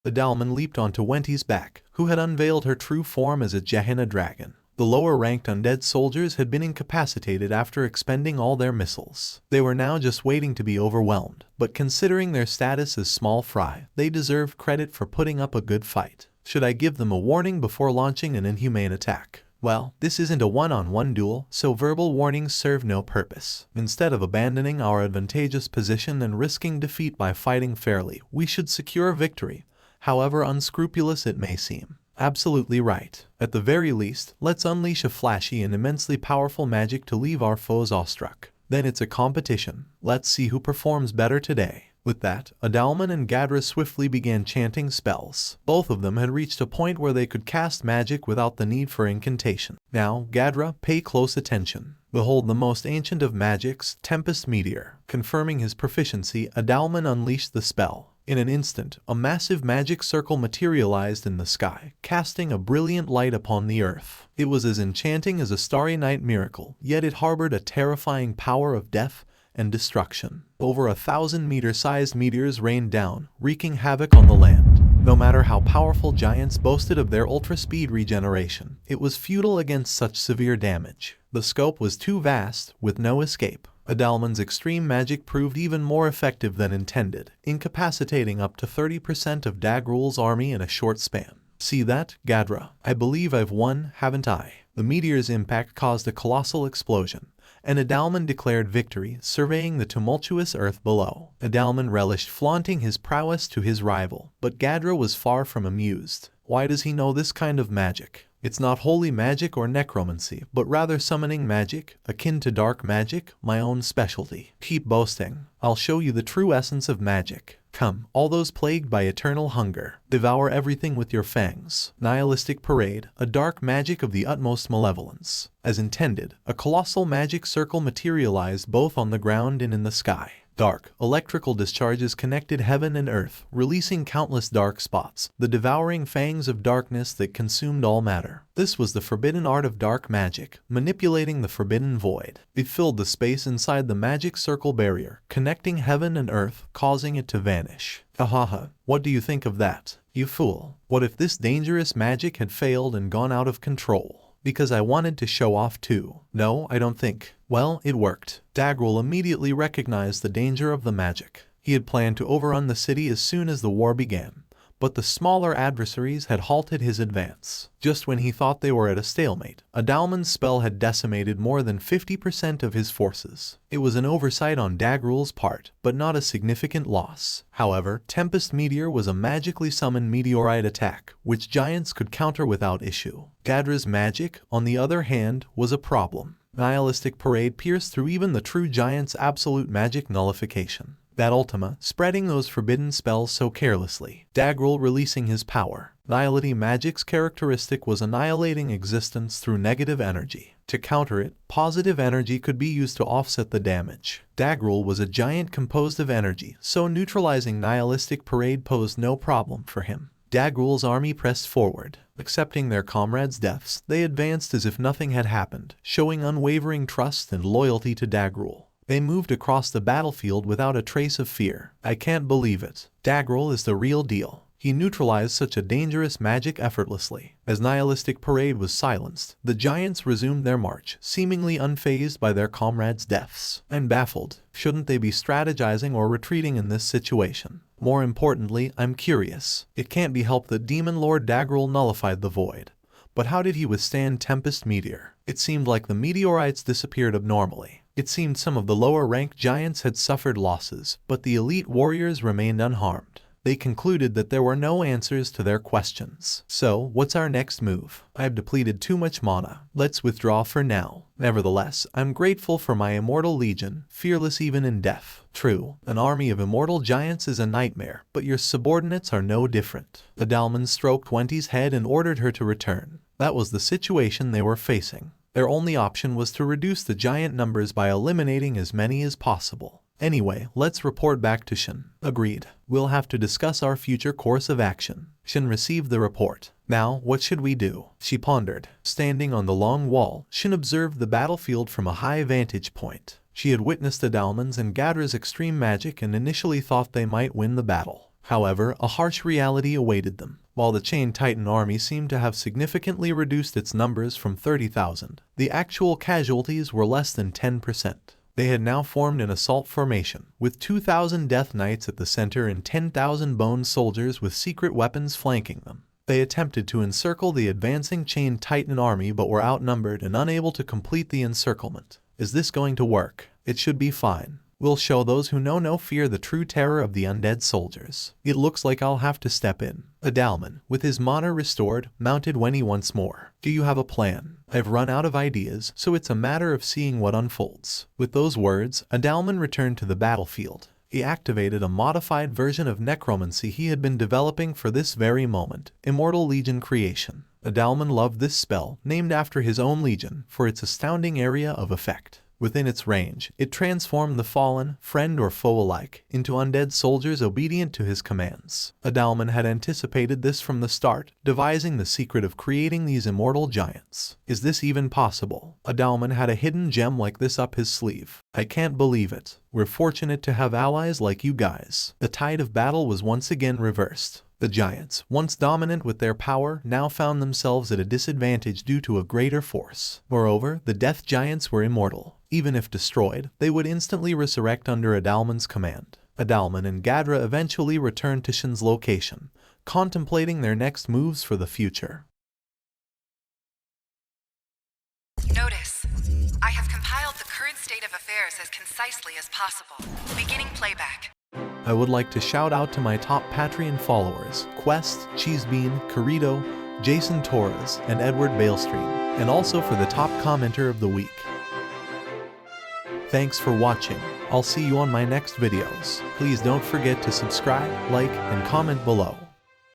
Adalman leaped onto Wenty's back, who had unveiled her true form as a Gehenna dragon. The lower-ranked undead soldiers had been incapacitated after expending all their missiles. They were now just waiting to be overwhelmed, but considering their status as small fry, they deserved credit for putting up a good fight. Should I give them a warning before launching an inhumane attack? Well, this isn't a one-on-one duel, so verbal warnings serve no purpose. Instead of abandoning our advantageous position and risking defeat by fighting fairly, we should secure victory, however unscrupulous it may seem. Absolutely right. At the very least, let's unleash a flashy and immensely powerful magic to leave our foes awestruck. Then it's a competition. Let's see who performs better today. With that, Adalman and Gadra swiftly began chanting spells. Both of them had reached a point where they could cast magic without the need for incantation. Now, Gadra, pay close attention. Behold the most ancient of magics, Tempest Meteor. Confirming his proficiency, Adalman unleashed the spell. In an instant, a massive magic circle materialized in the sky, casting a brilliant light upon the earth. It was as enchanting as a starry night miracle, yet it harbored a terrifying power of death and destruction. Over 1,000-meter-sized meteors rained down, wreaking havoc on the land. No matter how powerful giants boasted of their ultra-speed regeneration, it was futile against such severe damage. The scope was too vast, with no escape. Adalman's extreme magic proved even more effective than intended, incapacitating up to 30% of Dagruel's army in a short span. See that, Gadra? I believe I've won, haven't I? The meteor's impact caused a colossal explosion, and Adalman declared victory, surveying the tumultuous earth below. Adalman relished flaunting his prowess to his rival, but Gadra was far from amused. Why does he know this kind of magic? It's not holy magic or necromancy, but rather summoning magic, akin to dark magic, my own specialty. Keep boasting. I'll show you the true essence of magic. Come, all those plagued by eternal hunger, devour everything with your fangs. Nihilistic Parade, a dark magic of the utmost malevolence. As intended, a colossal magic circle materialized both on the ground and in the sky. Dark, electrical discharges connected heaven and earth, releasing countless dark spots, the devouring fangs of darkness that consumed all matter. This was the forbidden art of dark magic, manipulating the forbidden void. It filled the space inside the magic circle barrier, connecting heaven and earth, causing it to vanish. Ahaha, what do you think of that, you fool? What if this dangerous magic had failed and gone out of control? Because I wanted to show off too. No, I don't think. Well, it worked. Dagruel immediately recognized the danger of the magic. He had planned to overrun the city as soon as the war began, but the smaller adversaries had halted his advance. Just when he thought they were at a stalemate, Adalman's spell had decimated more than 50% of his forces. It was an oversight on Dagruel's part, but not a significant loss. However, Tempest Meteor was a magically summoned meteorite attack, which giants could counter without issue. Gadra's magic, on the other hand, was a problem. Nihilistic Parade pierced through even the true giant's absolute magic nullification. That Ultima, spreading those forbidden spells so carelessly. Dagruel releasing his power. Nihility magic's characteristic was annihilating existence through negative energy. To counter it, positive energy could be used to offset the damage. Dagruel was a giant composed of energy, so neutralizing Nihilistic Parade posed no problem for him. Dagruel's army pressed forward. Accepting their comrades' deaths, they advanced as if nothing had happened, showing unwavering trust and loyalty to Dagruel. They moved across the battlefield without a trace of fear. I can't believe it. Dagruel is the real deal. He neutralized such a dangerous magic effortlessly. As Nihilistic Parade was silenced, the giants resumed their march, seemingly unfazed by their comrades' deaths. I'm baffled. Shouldn't they be strategizing or retreating in this situation? More importantly, I'm curious. It can't be helped that Demon Lord Dagruel nullified the void. But how did he withstand Tempest Meteor? It seemed like the meteorites disappeared abnormally. It seemed some of the lower-ranked giants had suffered losses, but the elite warriors remained unharmed. They concluded that there were no answers to their questions. So, what's our next move? I've depleted too much mana. Let's withdraw for now. Nevertheless, I'm grateful for my Immortal Legion, fearless even in death. True, an army of immortal giants is a nightmare, but your subordinates are no different. Adalman stroked Wenty's head and ordered her to return. That was the situation they were facing. Their only option was to reduce the giant numbers by eliminating as many as possible. Anyway, let's report back to Shin. Agreed. We'll have to discuss our future course of action. Shin received the report. Now, what should we do? She pondered. Standing on the long wall, Shin observed the battlefield from a high vantage point. She had witnessed Adalman's and Gadra's extreme magic and initially thought they might win the battle. However, a harsh reality awaited them. While the Chain Titan army seemed to have significantly reduced its numbers from 30,000, the actual casualties were less than 10%. They had now formed an assault formation, with 2,000 Death Knights at the center and 10,000 Bone Soldiers with secret weapons flanking them. They attempted to encircle the advancing Chain Titan army but were outnumbered and unable to complete the encirclement. Is this going to work? It should be fine. We'll show those who know no fear the true terror of the undead soldiers. It looks like I'll have to step in. Adalman, with his mana restored, mounted Wenny once more. Do you have a plan? I've run out of ideas, so it's a matter of seeing what unfolds. With those words, Adalman returned to the battlefield. He activated a modified version of necromancy he had been developing for this very moment, Immortal Legion creation. Adalman loved this spell, named after his own legion, for its astounding area of effect. Within its range, it transformed the fallen, friend or foe alike, into undead soldiers obedient to his commands. Adalman had anticipated this from the start, devising the secret of creating these immortal giants. Is this even possible? Adalman had a hidden gem like this up his sleeve. I can't believe it. We're fortunate to have allies like you guys. The tide of battle was once again reversed. The giants, once dominant with their power, now found themselves at a disadvantage due to a greater force. Moreover, the death giants were immortal. Even if destroyed, they would instantly resurrect under Adalman's command. Adalman and Gadra eventually returned to Shin's location, contemplating their next moves for the future. Notice, I have compiled the current state of affairs as concisely as possible. Beginning playback. I would like to shout out to my top Patreon followers, Quest, Cheesebean, Corrido, Jason Torres, and Edward Balestream, and also for the top commenter of the week. Thanks for watching. I'll see you on my next videos. Please don't forget to subscribe, like, and comment below.